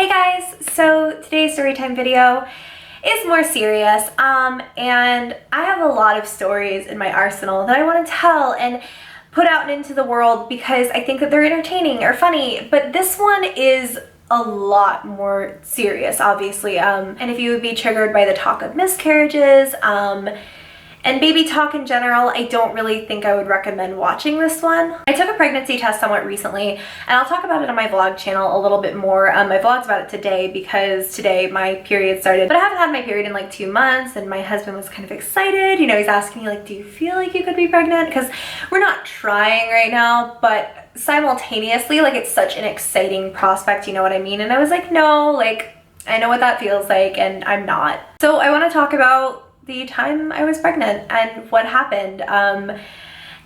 Hey guys, so today's storytime video is more serious and I have a lot of stories in my arsenal that I want to tell and put out into the world because I think that they're entertaining or funny, but this one is a lot more serious, obviously, and if you would be triggered by the talk of miscarriages and baby talk in general, I don't really think I would recommend watching this one. I took a pregnancy test somewhat recently, and I'll talk about it on my vlog channel a little bit more. My vlog's about it today because today my period started, but I haven't had my period in like 2 months, and my husband was kind of excited. You know, he's asking me like, do you feel like you could be pregnant? Because we're not trying right now, but simultaneously, like, it's such an exciting prospect, you know what I mean? And I was like, no, like, I know what that feels like, and I'm not. So I want to talk about the time I was pregnant and what happened.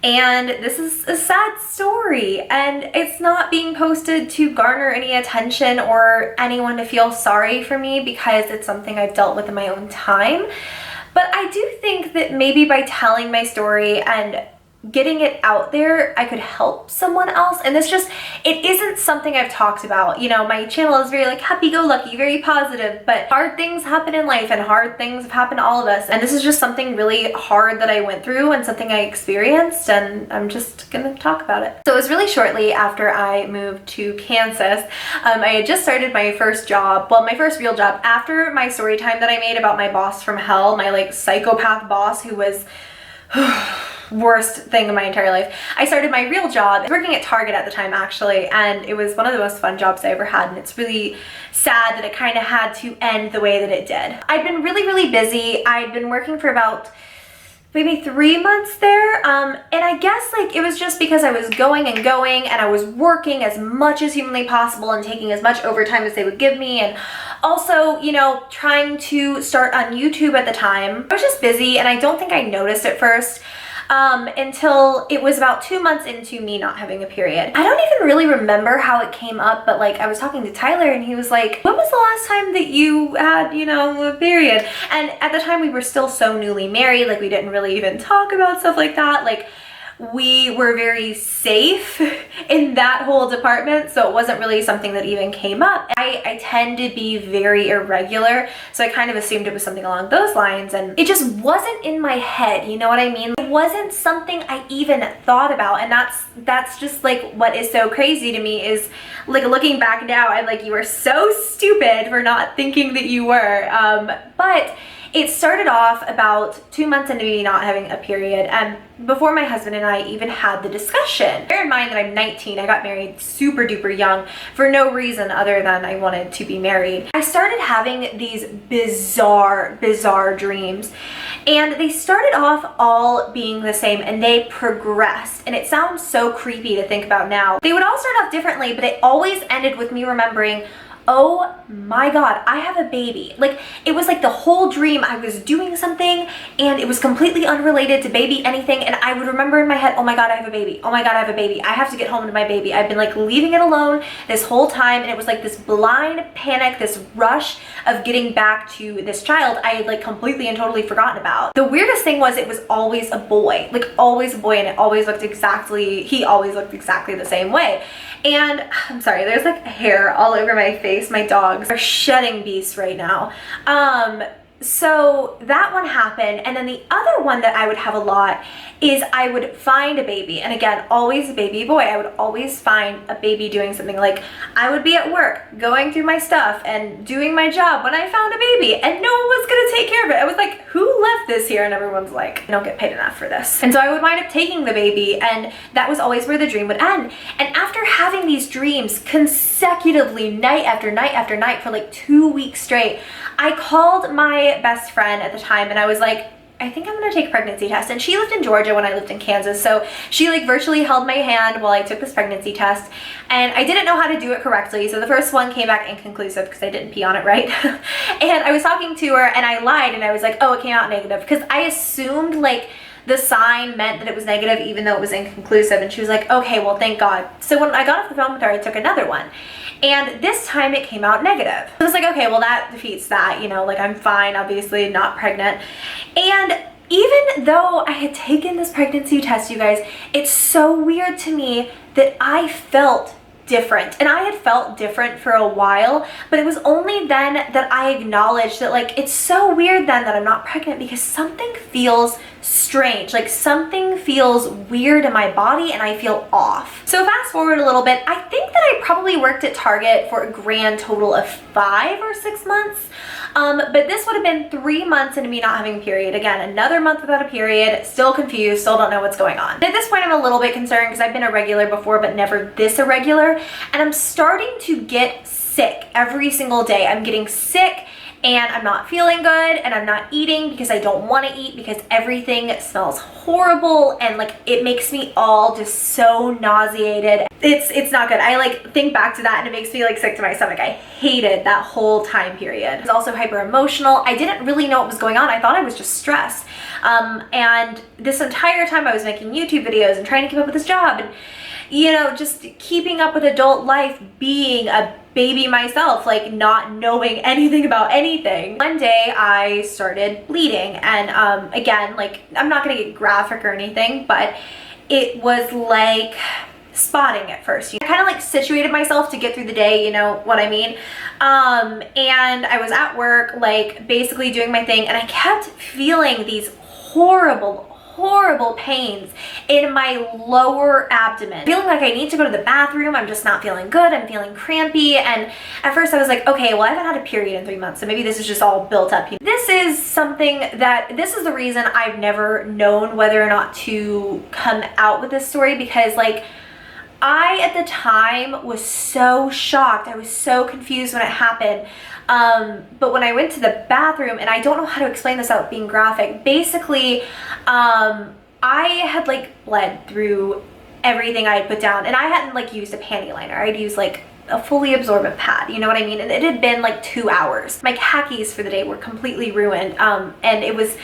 And this is a sad story, and it's not being posted to garner any attention or anyone to feel sorry for me because it's something I've dealt with in my own time. But I do think that maybe by telling my story and getting it out there, I could help someone else. And it isn't something I've talked about. You know, my channel is very like happy-go-lucky, very positive, but hard things happen in life and hard things have happened to all of us. And this is just something really hard that I went through and something I experienced, and I'm just gonna talk about it. So it was really shortly after I moved to Kansas. I had just started my first job, well, my first real job after my story time that I made about my boss from hell, my like psychopath boss who was worst thing in my entire life. I started my real job. I was working at Target at the time, actually, and it was one of the most fun jobs I ever had, and it's really sad that it kind of had to end the way that it did. I'd been really busy. I'd been working for about maybe 3 months there, and I guess like it was just because I was going and I was working as much as humanly possible and taking as much overtime as they would give me, and also, you know, trying to start on YouTube at the time. I was just busy, and I don't think I noticed at first until it was about 2 months into me not having a period. I don't even really remember how it came up, but like I was talking to Tyler and he was like, when was the last time that you had, you know, a period? And at the time we were still so newly married, like we didn't really even talk about stuff like that. Like, we were very safe in that whole department, so it wasn't really something that even came up. I tend to be very irregular, so I kind of assumed it was something along those lines, and it just wasn't in my head, you know what I mean? It wasn't something I even thought about, and that's just like what is so crazy to me is like looking back now, I'm like, you were so stupid for not thinking that you were, but it started off about 2 months into me not having a period, and before my husband and I even had the discussion. Bear in mind that I'm 19, I got married super duper young for no reason other than I wanted to be married. I started having these bizarre dreams, and they started off all being the same and they progressed, and it sounds so creepy to think about now. They would all start off differently, but it always ended with me remembering, oh my God, I have a baby. Like, it was like the whole dream I was doing something and it was completely unrelated to baby anything, and I would remember in my head, oh my God, I have a baby. Oh my God, I have a baby. I have to get home to my baby. I've been like leaving it alone this whole time, and it was like this blind panic, this rush of getting back to this child I had like completely and totally forgotten about. The weirdest thing was it was always a boy, like always a boy, and he always looked exactly the same way. And I'm sorry, there's like hair all over my face. My dogs are shedding beasts right now. So that one happened, and then the other one that I would have a lot is I would find a baby, and again, always a baby boy. I would always find a baby doing something. Like, I would be at work going through my stuff and doing my job when I found a baby, and no one was gonna take care of it. I was like, who left this here? And everyone's like, I don't get paid enough for this. And so I would wind up taking the baby, and that was always where the dream would end. And after having these dreams consecutively night after night after night for like 2 weeks straight, I called my best friend at the time and I was like, I think I'm gonna take a pregnancy test. And she lived in Georgia when I lived in Kansas, so she like virtually held my hand while I took this pregnancy test, and I didn't know how to do it correctly, so the first one came back inconclusive because I didn't pee on it right. And I was talking to her and I lied and I was like, oh, it came out negative, because I assumed like the sign meant that it was negative even though it was inconclusive, and she was like, okay, well, thank God. So when I got off the phone with her, I took another one, and this time it came out negative. I was like, okay, well, that defeats that, you know, like I'm fine, obviously not pregnant. And even though I had taken this pregnancy test, you guys, it's so weird to me that I felt different, and I had felt different for a while, but it was only then that I acknowledged that like it's so weird then that I'm not pregnant, because something feels strange, like something feels weird in my body and I feel off. So fast forward a little bit, I think that I probably worked at Target for a grand total of 5 or 6 months. But this would have been 3 months into me not having a period. Again, another month without a period, still confused, still don't know what's going on. At this point, I'm a little bit concerned because I've been irregular before, but never this irregular. And I'm starting to get sick every single day. I'm getting sick and I'm not feeling good, and I'm not eating because I don't want to eat because everything smells horrible, and like it makes me all just so nauseated. It's not good. I like think back to that and it makes me like sick to my stomach. I hated that whole time period. I was also hyper emotional. I didn't really know what was going on. I thought I was just stressed. And this entire time I was making YouTube videos and trying to keep up with this job and, you know, just keeping up with adult life, being a baby myself, like not knowing anything about anything. One day I started bleeding, and again, like I'm not gonna get graphic or anything, but it was like spotting at first. I kind of like situated myself to get through the day, you know what I mean? And I was at work, like basically doing my thing, and I kept feeling these horrible pains in my lower abdomen, feeling like I need to go to the bathroom. I'm just not feeling good. I'm feeling crampy. And at first I was like, okay, well, I haven't had a period in 3 months, so maybe this is just all built up. This is something that, this is the reason I've never known whether or not to come out with this story, because like I at the time was so shocked. I was so confused when it happened. But when I went to the bathroom, and I don't know how to explain this without being graphic, basically, I had like bled through everything I had put down, and I hadn't like used a panty liner. I'd used like a fully absorbent pad, you know what I mean? And it had been like 2 hours. My khakis for the day were completely ruined, and it was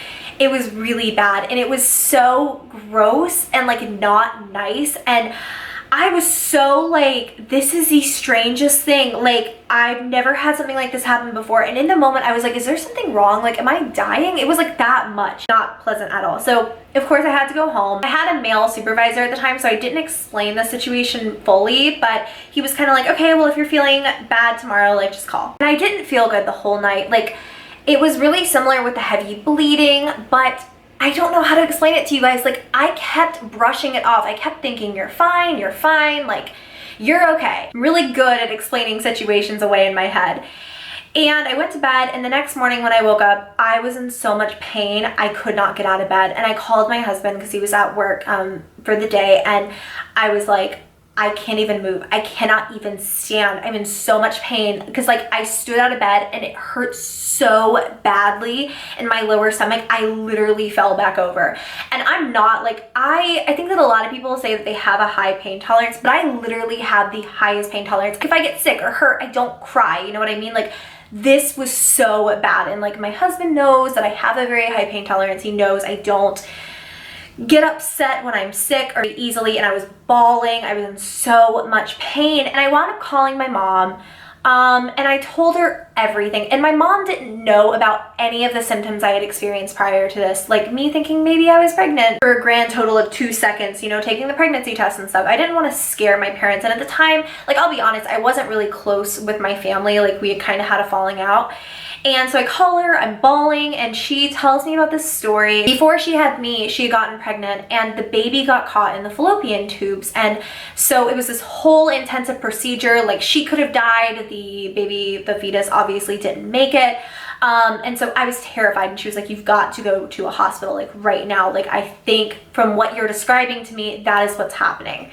really bad, and it was so gross and like not nice, and I was so like, this is the strangest thing. Like, I've never had something like this happen before. And in the moment, I was like, is there something wrong? Like, am I dying? It was like that much. Not pleasant at all. So, of course, I had to go home. I had a male supervisor at the time, so I didn't explain the situation fully. But he was kind of like, okay, well, if you're feeling bad tomorrow, like, just call. And I didn't feel good the whole night. Like, it was really similar with the heavy bleeding, but I don't know how to explain it to you guys. Like, I kept brushing it off. I kept thinking, you're fine, like, you're okay. I'm really good at explaining situations away in my head. And I went to bed, and the next morning when I woke up, I was in so much pain, I could not get out of bed. And I called my husband because he was at work for the day, and I was like, I can't even move. I cannot even stand. I'm in so much pain because like I stood out of bed and it hurt so badly in my lower stomach. I literally fell back over. And I'm not like, I think that a lot of people say that they have a high pain tolerance, but I literally have the highest pain tolerance. If I get sick or hurt, I don't cry. You know what I mean? Like, this was so bad. And like my husband knows that I have a very high pain tolerance. He knows I don't get upset when I'm sick or easily, and I was bawling. I was in so much pain, and I wound up calling my mom, and I told her everything. And my mom didn't know about any of the symptoms I had experienced prior to this, like me thinking maybe I was pregnant for a grand total of 2 seconds, you know, taking the pregnancy test and stuff. I didn't want to scare my parents, and at the time, like, I'll be honest, I wasn't really close with my family. Like, we had kind of had a falling out. And so I call her, I'm bawling, and she tells me about this story. Before she had me, she had gotten pregnant, and the baby got caught in the fallopian tubes. And so it was this whole intensive procedure. Like, she could have died. The baby, the fetus, obviously didn't make it. And so I was terrified, and she was like, you've got to go to a hospital, like, right now. Like, I think from what you're describing to me, that is what's happening.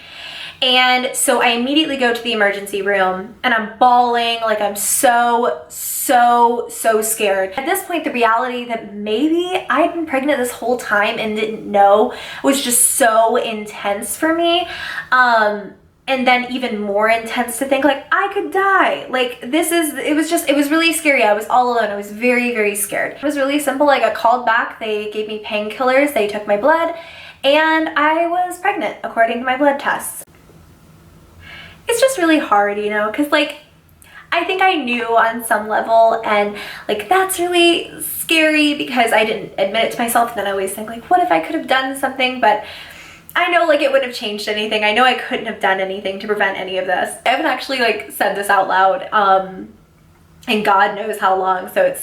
And so I immediately go to the emergency room, and I'm bawling. Like, I'm so scared. At this point, the reality that maybe I had been pregnant this whole time and didn't know was just so intense for me. And then even more intense to think like I could die. Like, it was really scary. I was all alone. I was very scared. It was really simple. I got called back. They gave me painkillers. They took my blood, and I was pregnant according to my blood tests. It's just really hard, you know, because like, I think I knew on some level, and like that's really scary because I didn't admit it to myself. And then I always think like, what if I could have done something? But I know like it wouldn't have changed anything. I know I couldn't have done anything to prevent any of this. I haven't actually like said this out loud, and God knows how long, so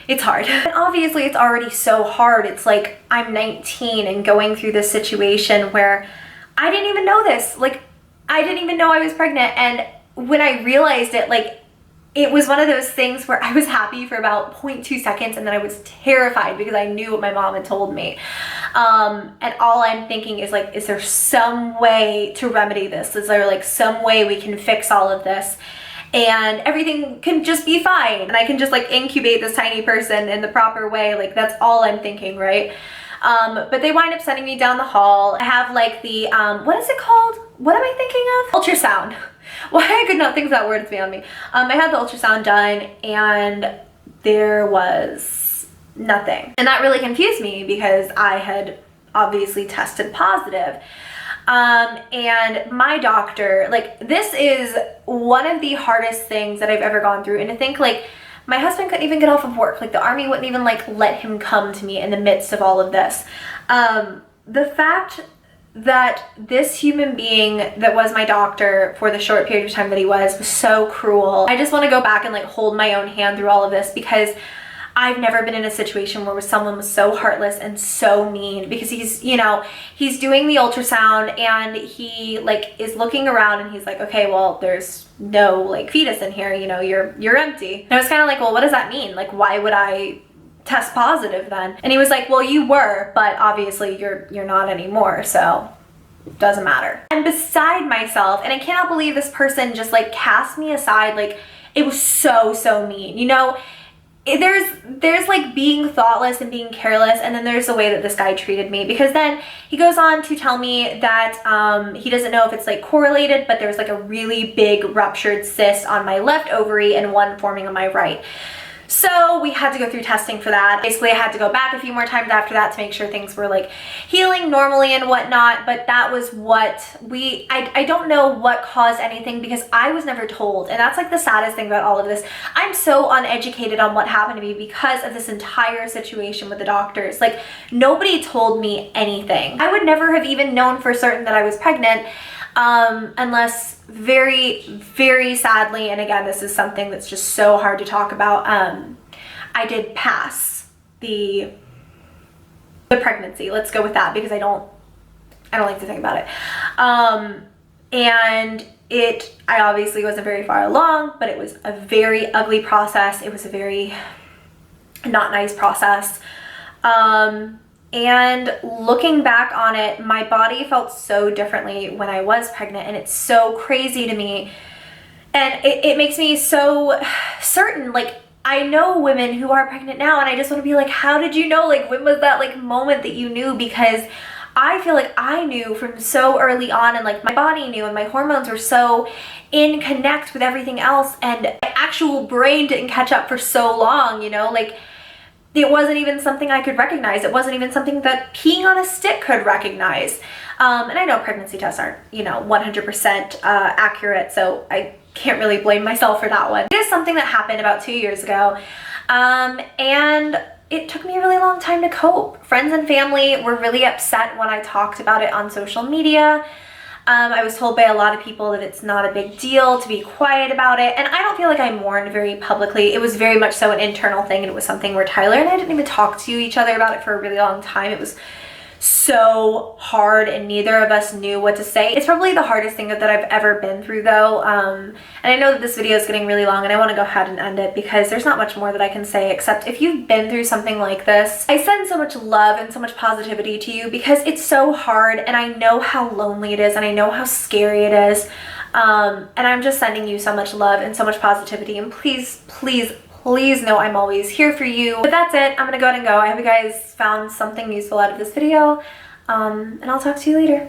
it's hard. And obviously it's already so hard. It's like I'm 19 and going through this situation where I didn't even know this. Like, I didn't even know I was pregnant, and when I realized it, like, it was one of those things where I was happy for about 0.2 seconds, and then I was terrified because I knew what my mom had told me. And all I'm thinking is like, is there some way to remedy this? Is there like some way we can fix all of this and everything can just be fine, and I can just like incubate this tiny person in the proper way? Like, that's all I'm thinking, right? But they wind up sending me down the hall. I have like the, what is it called? What am I thinking of? Ultrasound. Why I could not think of that word, it's beyond me. I had the ultrasound done and there was nothing. And that really confused me because I had obviously tested positive. And my doctor, like, this is one of the hardest things that I've ever gone through. And to think like, my husband couldn't even get off of work. Like, the army wouldn't even like let him come to me in the midst of all of this. The fact that this human being that was my doctor for the short period of time that he was so cruel. I just want to go back and like hold my own hand through all of this, because I've never been in a situation where someone was so heartless and so mean, because he's, you know, he's doing the ultrasound and he like is looking around and he's like, okay, well, there's no like fetus in here, you know, you're empty. And I was kind of like, well, what does that mean? Like, why would I test positive then? And he was like, well, you were, but obviously you're not anymore, so it doesn't matter. I'm beside myself, and I cannot believe this person just like cast me aside. Like, it was so mean, you know. There's like being thoughtless and being careless, and then there's the way that this guy treated me, because then he goes on to tell me that he doesn't know if it's like correlated, but there's like a really big ruptured cyst on my left ovary and one forming on my right. So we had to go through testing for that. Basically, I had to go back a few more times after that to make sure things were like healing normally and whatnot, but that was what I don't know what caused anything, because I was never told. And that's like the saddest thing about all of this. I'm so uneducated on what happened to me because of this entire situation with the doctors. Like, nobody told me anything. I would never have even known for certain that I was pregnant, unless very sadly, and again, this is something that's just so hard to talk about, I did pass the pregnancy. Let's go with that, because I don't like to think about it. And I obviously wasn't very far along, but it was a very ugly process. It was a very not nice process. And looking back on it, my body felt so differently when I was pregnant, and it's so crazy to me. And it makes me so certain. Like, I know women who are pregnant now, and I just want to be like, how did you know? Like, when was that like moment that you knew? Because I feel like I knew from so early on, and like my body knew, and my hormones were so in connect with everything else, and my actual brain didn't catch up for so long, you know? Like, it wasn't even something I could recognize. It wasn't even something that peeing on a stick could recognize. And I know pregnancy tests aren't, you know, 100% accurate, so I can't really blame myself for that one. It is something that happened about 2 years ago, and it took me a really long time to cope. Friends and family were really upset when I talked about it on social media. I was told by a lot of people that it's not a big deal to be quiet about it, and I don't feel like I mourned very publicly. It was very much so an internal thing, and it was something where Tyler and I didn't even talk to each other about it for a really long time. It was so hard, and neither of us knew what to say. It's probably the hardest thing that I've ever been through, though, and I know that this video is getting really long, and I want to go ahead and end it because there's not much more that I can say, except if you've been through something like this, I send so much love and so much positivity to you, because it's so hard, and I know how lonely it is, and I know how scary it is, and I'm just sending you so much love and so much positivity, and please know I'm always here for you. But that's it. I'm gonna go ahead and go. I hope you guys found something useful out of this video, and I'll talk to you later.